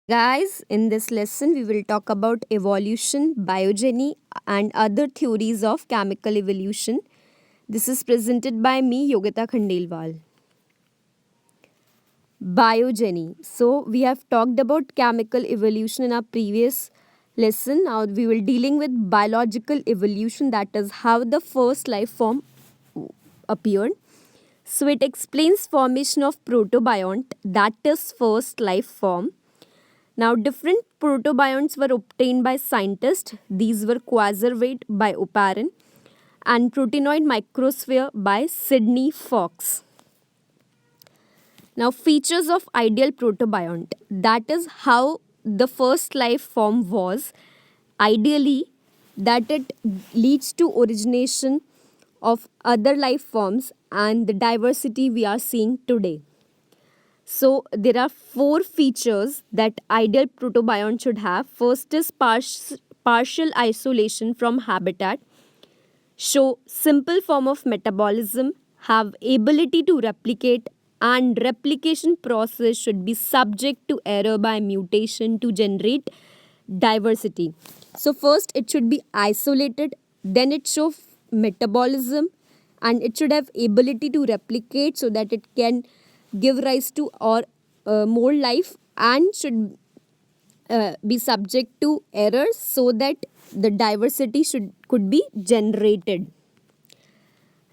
Guys, in this lesson, we will talk about evolution, biogeny, and other theories of chemical evolution. This is presented by me, Yogita Khandelwal. Biogeny. So, we have talked about chemical evolution in our previous lesson. Now, we will dealing with biological evolution, that is how the first life form appeared. So, it explains formation of protobiont, that is first life form. Now, different protobionts were obtained by scientists. These were Quasarvate by Oparin and Proteinoid microsphere by Sidney Fox. Now, features of ideal protobiont. That is how the first life form was. Ideally, that it leads to origination of other life forms and the diversity we are seeing today. So there are four features that ideal protobiont should have. First is partial isolation from habitat, show simple form of metabolism, have ability to replicate, and replication process should be subject to error by mutation to generate diversity. So first it should be isolated, then it show metabolism, and it should have ability to replicate so that it can give rise to or more life, and should be subject to errors so that the diversity could be generated.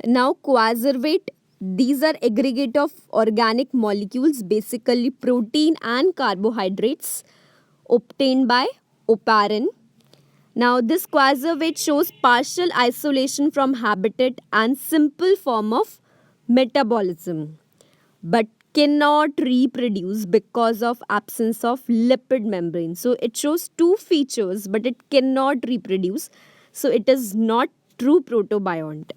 Now, quasarvate, these are aggregate of organic molecules, basically protein and carbohydrates, obtained by oparin. Now, this quasarvate shows partial isolation from habitat and simple form of metabolism, but cannot reproduce because of absence of lipid membrane. So it shows two features, but it cannot reproduce. So it is not true protobiont.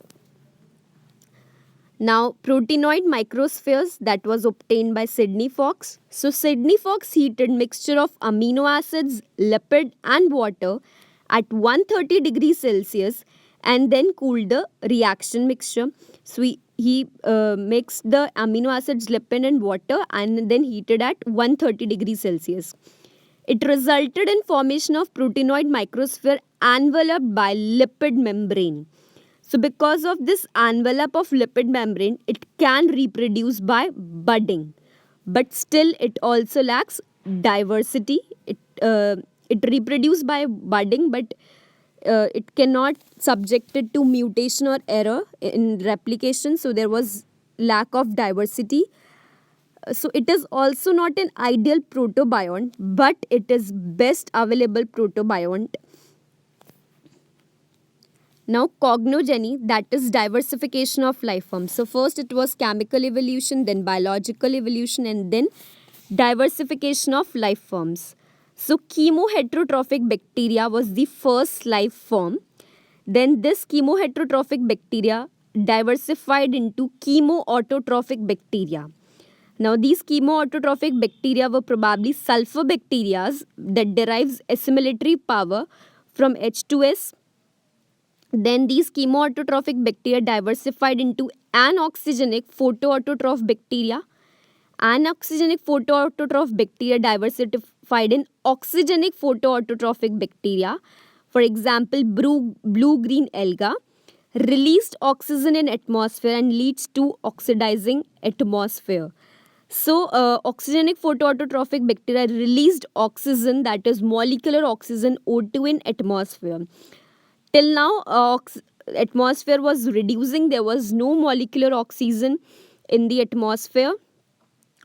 Now, proteinoid microspheres, that was obtained by Sidney Fox. So Sidney Fox heated mixture of amino acids, lipid and water at 130 degrees Celsius and then cooled the reaction mixture. So he mixed the amino acids, lipid and water and then heated at 130 degrees Celsius. It resulted in formation of proteinoid microsphere enveloped by lipid membrane. So because of this envelope of lipid membrane, it can reproduce by budding. But still it also lacks diversity. It reproduces by budding, but it cannot subjected to mutation or error in replication. So there was lack of diversity. So it is also not an ideal protobiont, but it is best available protobiont. Now, cognogeny, that is diversification of life forms. So, first it was chemical evolution, then biological evolution, and then diversification of life forms. So, chemoheterotrophic bacteria was the first life form. Then, this chemoheterotrophic bacteria diversified into chemoautotrophic bacteria. Now, these chemoautotrophic bacteria were probably sulfur bacteria that derives assimilatory power from H2S. Then these chemoautotrophic bacteria diversified into anoxygenic photoautotroph bacteria. Anoxygenic photoautotroph bacteria diversified in oxygenic photoautotrophic bacteria. For example, blue-green alga released oxygen in atmosphere and leads to oxidizing atmosphere. So, oxygenic photoautotrophic bacteria released oxygen, that is molecular oxygen O2 in atmosphere. Till now, atmosphere was reducing. There was no molecular oxygen in the atmosphere.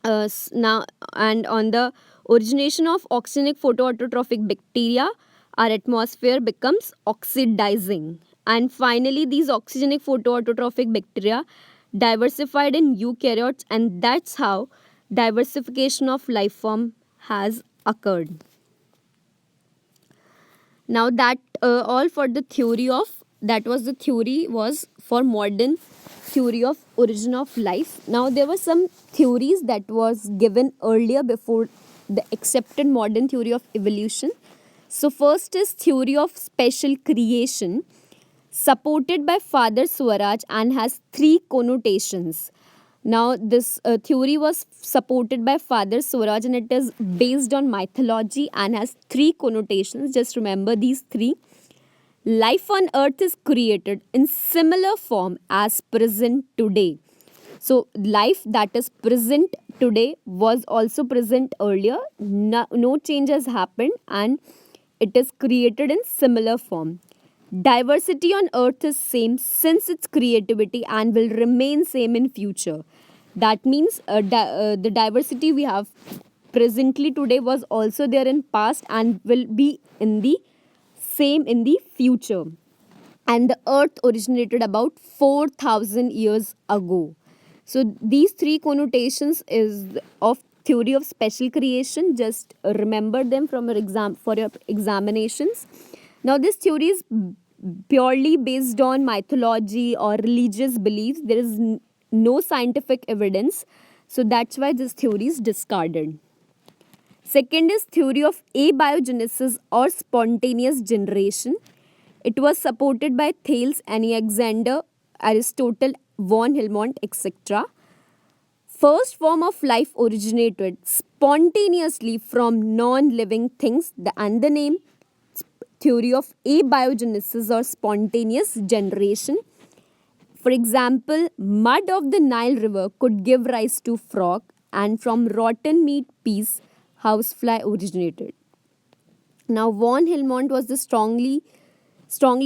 Now, and on the origination of oxygenic photoautotrophic bacteria, our atmosphere becomes oxidizing. And finally, these oxygenic photoautotrophic bacteria diversified in eukaryotes, and that's how diversification of life form has occurred. Now that all for the theory of, that was the theory was for modern theory of origin of life. Now there were some theories that was given earlier before the accepted modern theory of evolution. So first is theory of special creation, supported by Father Swaraj and has three connotations. Now, this theory was supported by Father Swaraj, and it is based on mythology and has three connotations. Just remember these three. Life on earth is created in similar form as present today. So, life that is present today was also present earlier. No change has happened, and it is created in similar form. Diversity on earth is same since its creativity and will remain same in future. That means the diversity we have presently today was also there in past and will be in the same in the future. And the earth originated about 4000 years ago. So these three connotations is of theory of special creation. Just remember them from your exam for your examinations. Now this theory is purely based on mythology or religious beliefs. There is no scientific evidence, so that's why this theory is discarded. Second is theory of abiogenesis or spontaneous generation. It was supported by Thales, Anaxander, Aristotle, von Helmont, etc. First form of life originated spontaneously from non-living things, and the name theory of abiogenesis or spontaneous generation. For example, mud of the Nile River could give rise to frog, and from rotten meat peas, housefly originated. Now, von Helmont was the strongly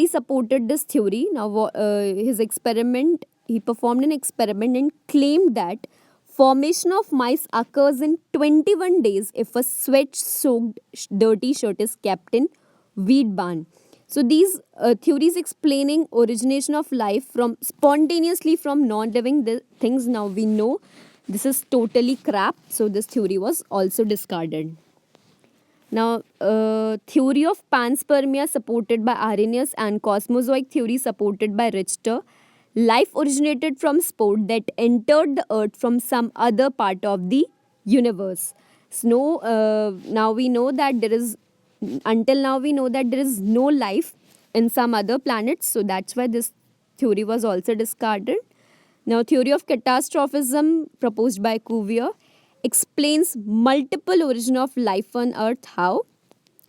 supported this theory. Now, he performed an experiment and claimed that formation of mice occurs in 21 days if a sweat-soaked dirty shirt is kept in wheat barn. So these theories explaining origination of life from spontaneously from non-living things, now we know this is totally crap. So this theory was also discarded. Now, theory of panspermia supported by Arrhenius and cosmozoic theory supported by Richter. Life originated from spore that entered the earth from some other part of the universe. So, now we know that there is, until now we know that there is no life in some other planets. So that's why this theory was also discarded. Now, theory of catastrophism proposed by Cuvier explains multiple origin of life on earth. How?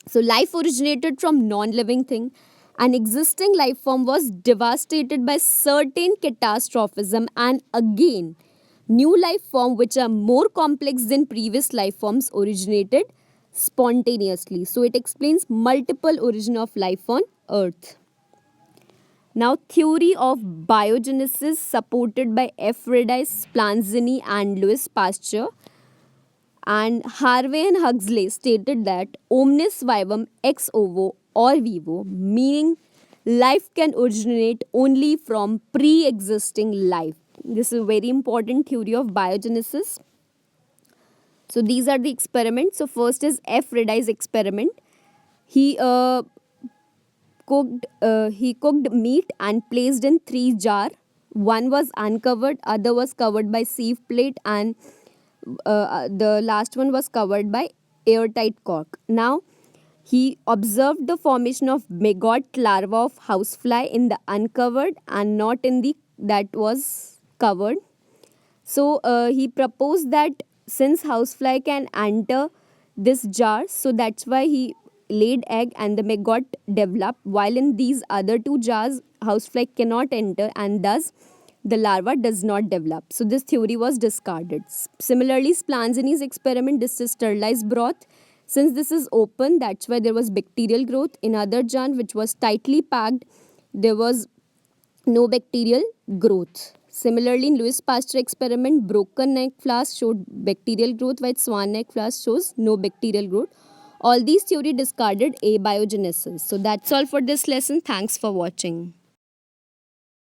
So life originated from non-living thing. An existing life form was devastated by certain catastrophism, and again new life form which are more complex than previous life forms originated spontaneously. So it explains multiple origin of life on earth. Now, theory of biogenesis supported by F. Redi, Splanzini and Louis Pasteur, and Harvey and Huxley stated that omnis vivum ex ovo or vivo, meaning life can originate only from pre-existing life. This is a very important theory of biogenesis. So these are the experiments. So first is F. Redi's experiment. He cooked meat and placed in 3 jars. One was uncovered, other was covered by sieve plate, and the last one was covered by airtight cork. Now he observed the formation of maggot larva of housefly in the uncovered and not in the that was covered. So he proposed that since housefly can enter this jar, so that's why he laid egg and the maggot developed, while in these other 2 jars housefly cannot enter and thus the larva does not develop. So this theory was discarded. Similarly, Splanzini's experiment, this is sterilized broth. Since this is open, that's why there was bacterial growth. In other jar which was tightly packed, there was no bacterial growth. Similarly, in Louis Pasteur experiment, broken neck flask showed bacterial growth, while swan neck flask shows no bacterial growth. All these theory discarded abiogenesis. So that's all for this lesson. Thanks for watching.